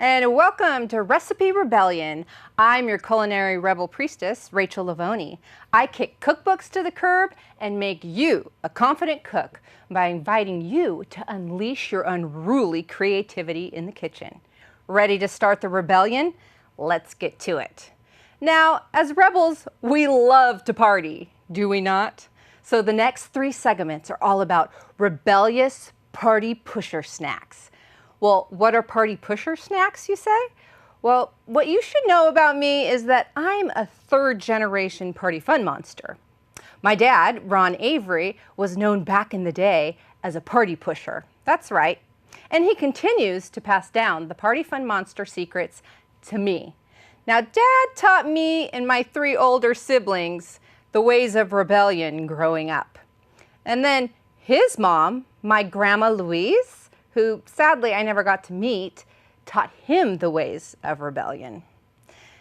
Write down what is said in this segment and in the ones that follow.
and welcome to Recipe Rebellion. I'm your culinary rebel priestess, Rachel Lavoni. I kick cookbooks to the curb and make you a confident cook by inviting you to unleash your unruly creativity in the kitchen. Ready to start the rebellion? Let's get to it. Now, as rebels, we love to party, do we not? So the next 3 segments are all about rebellious party pusher snacks. Well, what are party pusher snacks, you say? Well, what you should know about me is that I'm a 3rd-generation party fun monster. My dad, Ron Avery, was known back in the day as a party pusher. That's right. And he continues to pass down the party fun monster secrets to me. Now, Dad taught me and my 3 older siblings the ways of rebellion growing up. And then his mom, my Grandma Louise, who sadly I never got to meet, taught him the ways of rebellion.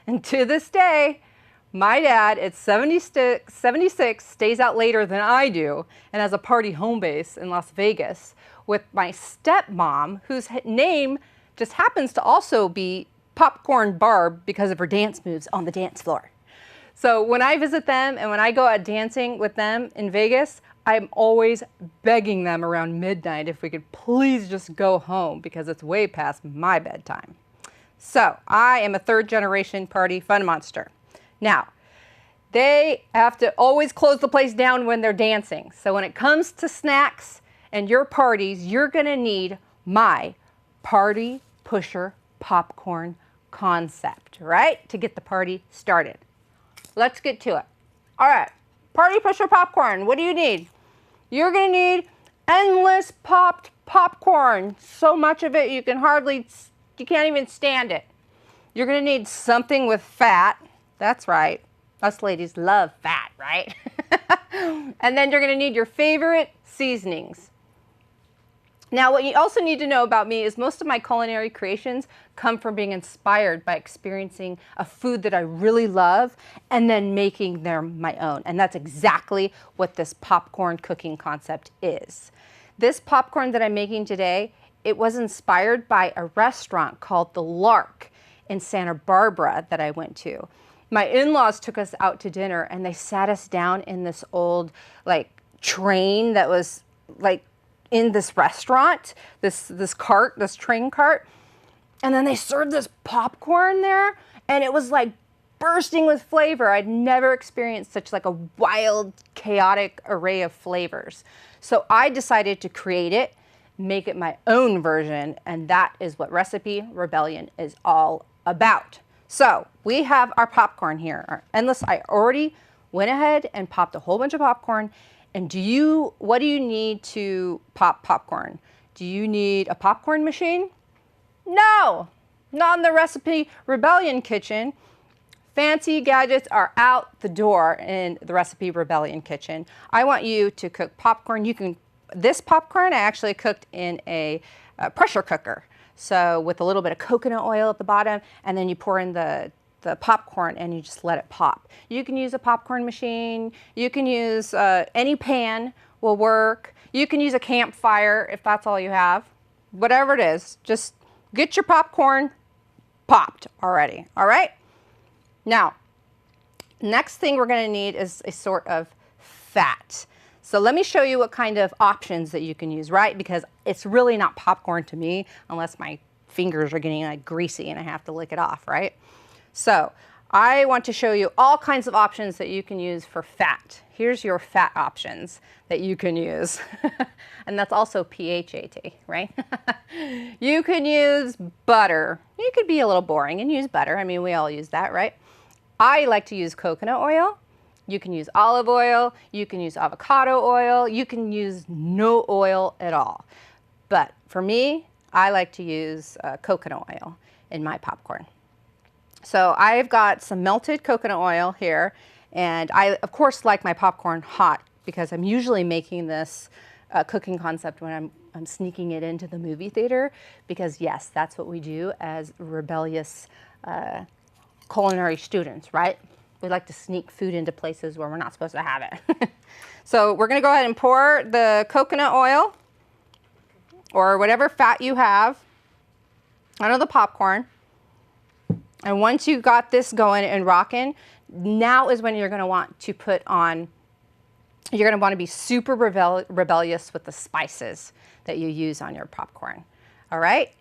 And to this day, my dad at 76 stays out later than I do and has a party home base in Las Vegas with my stepmom, whose name just happens to also be Popcorn Barb because of her dance moves on the dance floor. So when I visit them and when I go out dancing with them in Vegas, I'm always begging them around midnight if we could please just go home because it's way past my bedtime. So I am a 3rd-generation party fun monster. Now, they have to always close the place down when they're dancing. So when it comes to snacks and your parties, you're gonna need my party pusher popcorn concept, right? To get the party started. Let's get to it. All right, party pusher popcorn, what do you need? You're gonna need endless popped popcorn. So much of it you can't even stand it. You're gonna need something with fat. That's right, us ladies love fat, right? And then you're gonna need your favorite seasonings. Now, what you also need to know about me is most of my culinary creations come from being inspired by experiencing a food that I really love and then making them my own. And that's exactly what this popcorn cooking concept is. This popcorn that I'm making today, it was inspired by a restaurant called The Lark in Santa Barbara that I went to. My in-laws took us out to dinner and they sat us down in this old train that was in this restaurant, this train cart, and then they served this popcorn there, and it was like bursting with flavor. I'd never experienced such a wild, chaotic array of flavors. So I decided to create it, make it my own version, and that is what Recipe Rebellion is all about. So we have our popcorn here, our endless. I already went ahead and popped a whole bunch of popcorn. And what do you need to pop popcorn? Do you need a popcorn machine? No, not in the Recipe Rebellion kitchen. Fancy gadgets are out the door in the Recipe Rebellion kitchen. I want you to cook popcorn. This popcorn I actually cooked in a pressure cooker. So with a little bit of coconut oil at the bottom, and then you pour in the popcorn and you just let it pop. You can use a popcorn machine. You can use any pan will work. You can use a campfire if that's all you have. Whatever it is, just get your popcorn popped already, all right? Now, next thing we're gonna need is a sort of fat. So let me show you what kind of options that you can use, right? Because it's really not popcorn to me unless my fingers are getting greasy and I have to lick it off, right? So I want to show you all kinds of options that you can use for fat. Here's your fat options that you can use. And that's also PHAT, right? You can use butter. You could be a little boring and use butter. I mean, we all use that, right? I like to use coconut oil. You can use olive oil. You can use avocado oil. You can use no oil at all. But for me, I like to use coconut oil in my popcorn. So I've got some melted coconut oil here, and I, of course, like my popcorn hot because I'm usually making this cooking concept when I'm sneaking it into the movie theater because, yes, that's what we do as rebellious culinary students, right? We like to sneak food into places where we're not supposed to have it. So we're going to go ahead and pour the coconut oil or whatever fat you have onto the popcorn. And once you got this going and rocking, now is when you're going to want to put on, you're going to want to be super rebellious with the spices that you use on your popcorn. All right?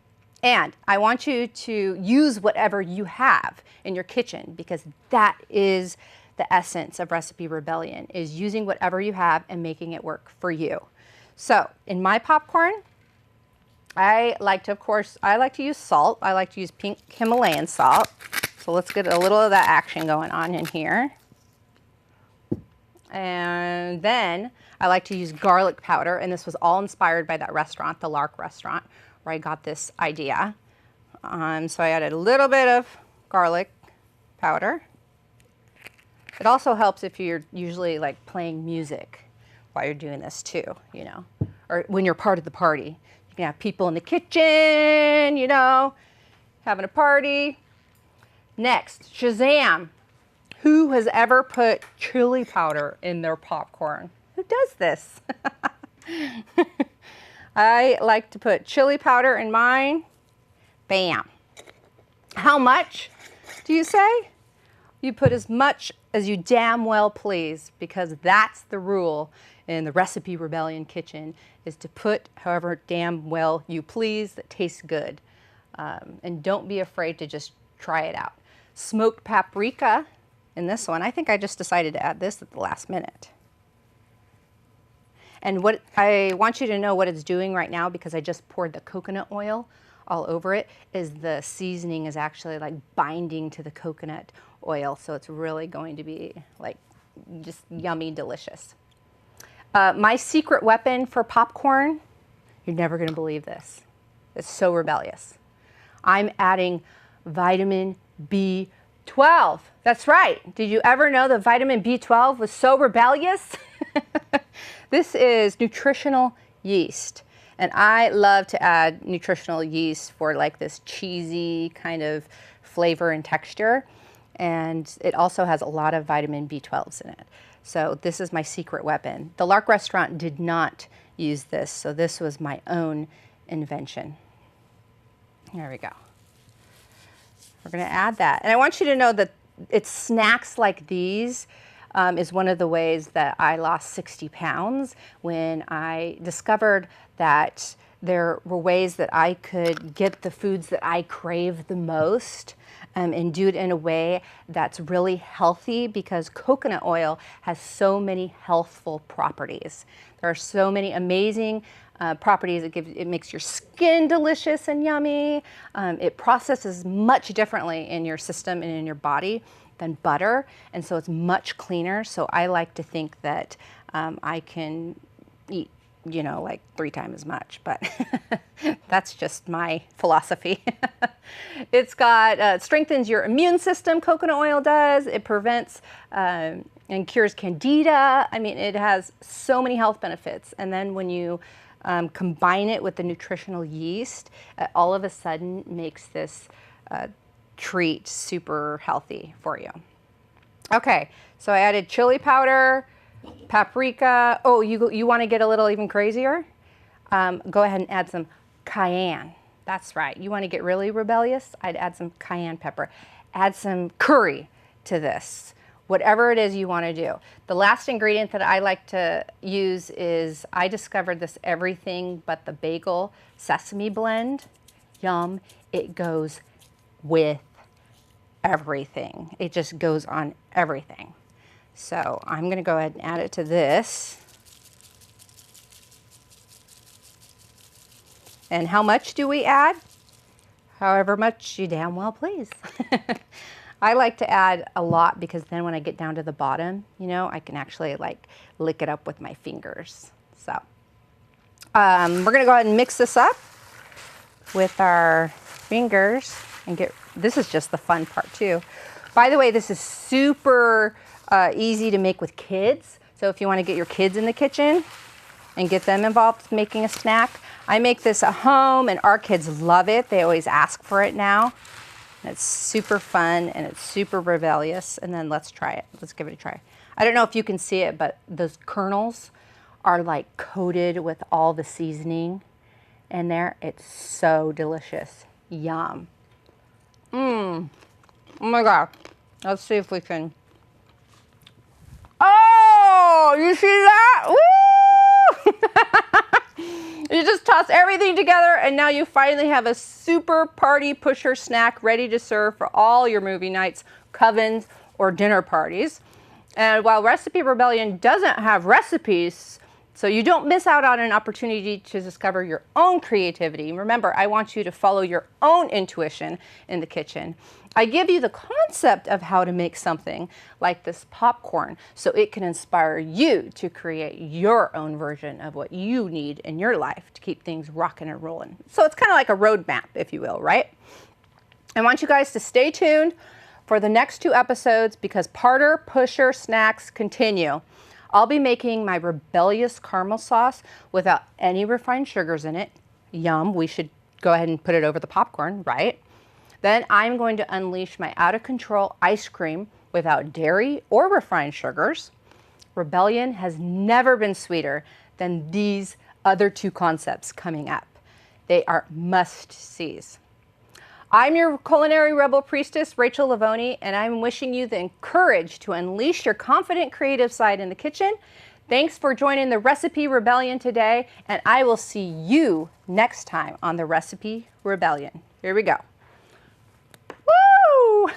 And I want you to use whatever you have in your kitchen, because that is the essence of Recipe Rebellion, is using whatever you have and making it work for you. So in my popcorn, I like to use salt. I like to use pink Himalayan salt. So let's get a little of that action going on in here. And then I like to use garlic powder, and this was all inspired by that restaurant, the Lark restaurant, where I got this idea. So I added a little bit of garlic powder. It also helps if you're usually like playing music while you're doing this too, you know, or when you're part of the party. You can have people in the kitchen, you know, having a party. Next, Shazam. Who has ever put chili powder in their popcorn? Who does this? I like to put chili powder in mine. Bam. How much do you say? You put as much as you damn well please, because that's the rule in the Recipe Rebellion kitchen, is to put however damn well you please that tastes good. And don't be afraid to just try it out. Smoked paprika in this one. I think I just decided to add this at the last minute. And what I want you to know what it's doing right now, because I just poured the coconut oil all over it, is the seasoning is actually like binding to the coconut oil. So it's really going to be like just yummy, delicious. My secret weapon for popcorn, you're never going to believe this. It's so rebellious. I'm adding vitamin B12. That's right. Did you ever know that vitamin B12 was so rebellious? This is nutritional yeast. And I love to add nutritional yeast for like this cheesy kind of flavor and texture. And it also has a lot of vitamin B12s in it. So this is my secret weapon. The Lark restaurant did not use this, so this was my own invention. There we go. We're going to add that. And I want you to know that it's snacks like these is one of the ways that I lost 60 pounds, when I discovered that there were ways that I could get the foods that I crave the most and do it in a way that's really healthy, because coconut oil has so many healthful properties. There are so many amazing properties. It makes your skin delicious and yummy. It processes much differently in your system and in your body than butter, and so it's much cleaner. So I like to think that I can eat, you know, like 3 times as much, but that's just my philosophy. It's got, strengthens your immune system, coconut oil does. It prevents and cures candida. I mean, it has so many health benefits. And then when you combine it with the nutritional yeast, all of a sudden makes this treat super healthy for you. Okay, so I added chili powder, paprika. Oh, you want to get a little even crazier? Go ahead and add some cayenne. That's right. You want to get really rebellious? I'd add some cayenne pepper. Add some curry to this. Whatever it is you want to do. The last ingredient that I like to use is, I discovered this everything but the bagel sesame blend. Yum. It goes with everything. It just goes on everything. So I'm going to go ahead and add it to this. And how much do we add? However much you damn well please. I like to add a lot, because then when I get down to the bottom, you know, I can actually like lick it up with my fingers. So we're going to go ahead and mix this up with our fingers and this is just the fun part too. By the way, this is super easy to make with kids. So if you want to get your kids in the kitchen and get them involved making a snack, I make this at home and our kids love it. They always ask for it now. And it's super fun and it's super rebellious. And then let's try it. Let's give it a try. I don't know if you can see it, but those kernels are like coated with all the seasoning in there. It's so delicious. Yum. Oh my God. Let's see if we can. Oh, you see that? Woo! You just toss everything together and now you finally have a super party pusher snack ready to serve for all your movie nights, covens, or dinner parties. And while Recipe Rebellion doesn't have recipes, so you don't miss out on an opportunity to discover your own creativity. Remember, I want you to follow your own intuition in the kitchen. I give you the concept of how to make something like this popcorn so it can inspire you to create your own version of what you need in your life to keep things rocking and rolling. So it's kind of like a roadmap, if you will, right? I want you guys to stay tuned for the next 2 episodes because Parter Pusher Snacks continue. I'll be making my rebellious caramel sauce without any refined sugars in it. Yum, we should go ahead and put it over the popcorn, right? Then I'm going to unleash my out-of-control ice cream without dairy or refined sugars. Rebellion has never been sweeter than these other 2 concepts coming up. They are must-sees. I'm your culinary rebel priestess, Rachel Lavoni, and I'm wishing you the courage to unleash your confident creative side in the kitchen. Thanks for joining the Recipe Rebellion today, and I will see you next time on the Recipe Rebellion. Here we go. Woo!